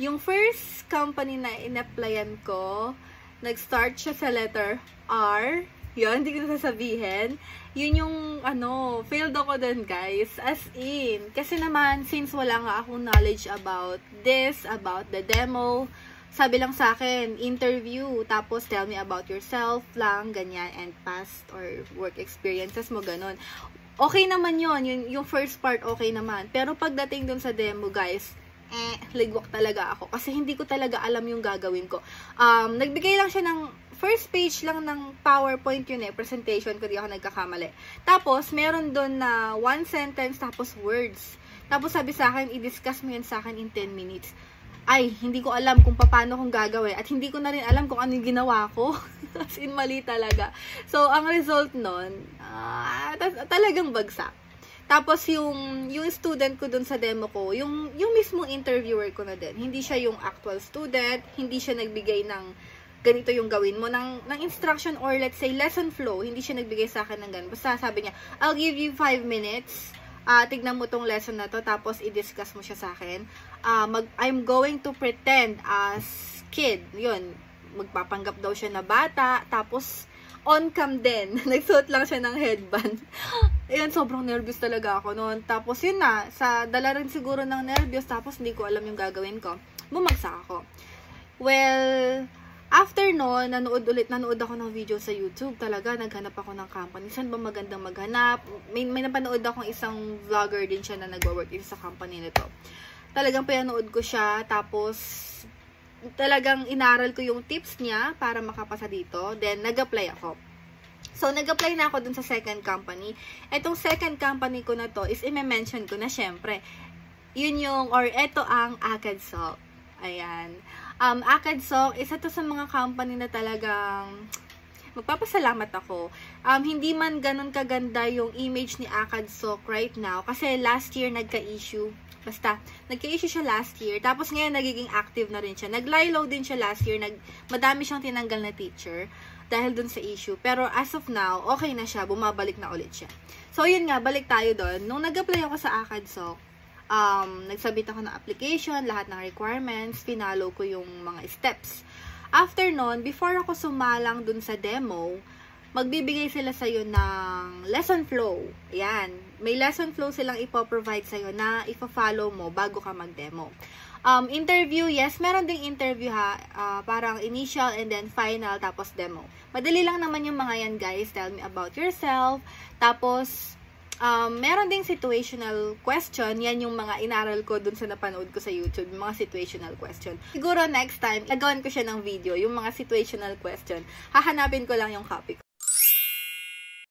Yung first company na in-applyan ko, nag-start siya sa letter R. Yun, hindi ko sasabihin. Yun yung, failed ako dun, guys. As in. Kasi naman, since wala nga akong knowledge about this, about the demo, sabi lang sa akin, interview, tapos tell me about yourself lang, ganyan, and past or work experiences mo, ganun. Okay naman yun. Yung first part, okay naman. Pero pagdating dun sa demo, guys, ligwak talaga ako. Kasi hindi ko talaga alam yung gagawin ko. Nagbigay lang siya ng first page lang ng PowerPoint yun presentation ko, di ako nagkakamali. Tapos, meron doon na one sentence, tapos words. Tapos sabi sa akin, i-discuss mo yan sa akin in 10 minutes. Ay, hindi ko alam kung paano kong gagawin. At hindi ko na rin alam kung ano yung ginawa ko. As in, mali talaga. So, ang result nun, talagang bagsak. Tapos, yung student ko dun sa demo ko, yung mismong interviewer ko na din. Hindi siya yung actual student, hindi siya nagbigay ng ganito yung gawin mo, ng instruction or let's say lesson flow, hindi siya nagbigay sa akin ng ganun. Basta sabi niya, I'll give you 5 minutes, tignan mo tong lesson na to, tapos i-discuss mo siya sa akin. I'm going to pretend as kid. Yun, magpapanggap daw siya na bata, tapos on cam din. Nagsuot lang siya ng headband. Ayan, sobrang nervous talaga ako noon. Tapos yun na, sa dala rin siguro ng nervous, tapos hindi ko alam yung gagawin ko. Bumagsak ako. Well, after noon, nanood ako ng video sa YouTube. Talaga, naghanap ako ng company. Saan ba magandang maghanap? May napanood akong isang vlogger din siya na nag-work sa company nito. Talagang pinanood ko siya. Tapos, talagang inaral ko yung tips niya para makapasa dito. Then, nag-apply ako. So, nag-apply na ako dun sa second company. Etong second company ko na to is i-mention ko na syempre. Yun yung, or eto ang ACADSOC. Ayan. ACADSOC, isa to sa mga company na talagang magpapasalamat ako. Hindi man ganun kaganda yung image ni ACADSOC right now. Kasi last year nagka-issue. Basta, nagka-issue siya last year. Tapos ngayon, nagiging active na rin siya. Nag-lie-low din siya last year. Madami siyang tinanggal na teacher dahil dun sa issue. Pero as of now, okay na siya. Bumabalik na ulit siya. So, yun nga, balik tayo doon. Nung nag-apply ako sa ACADSOC, nagsabit ako ng application, lahat ng requirements, finalo ko yung mga steps. After nun, before ako sumalang dun sa demo, magbibigay sila sa'yo ng lesson flow. Ayan. May lesson flow silang ipoprovide sa'yo na ipa-follow mo bago ka mag-demo. Interview, yes, meron ding interview ha. Parang initial and then final, tapos demo. Madali lang naman yung mga yan, guys. Tell me about yourself. Tapos, meron ding situational question. Yan yung mga inaral ko dun sa napanood ko sa YouTube. Yung mga situational question. Siguro next time, lagawan ko siya ng video. Yung mga situational question. Hahanapin ko lang yung copy ko.